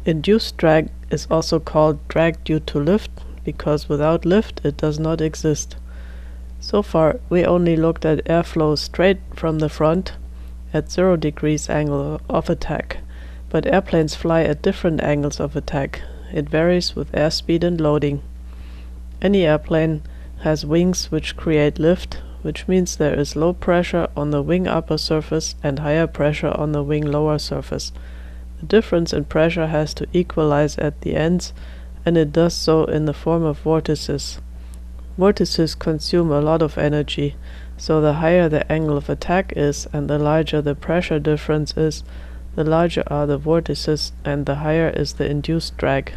Induced drag is also called drag due to lift because without lift it does not exist. So far we only looked at airflow straight from the front at 0 degrees angle of attack, but airplanes fly at different angles of attack. It varies with airspeed and loading. Any airplane has wings which create lift, which means there is low pressure on the wing upper surface and higher pressure on the wing lower surface. The difference in pressure has to equalize at the ends, and it does so in the form of vortices. Vortices consume a lot of energy, so the higher the angle of attack is and the larger the pressure difference is, the larger are the vortices and the higher is the induced drag.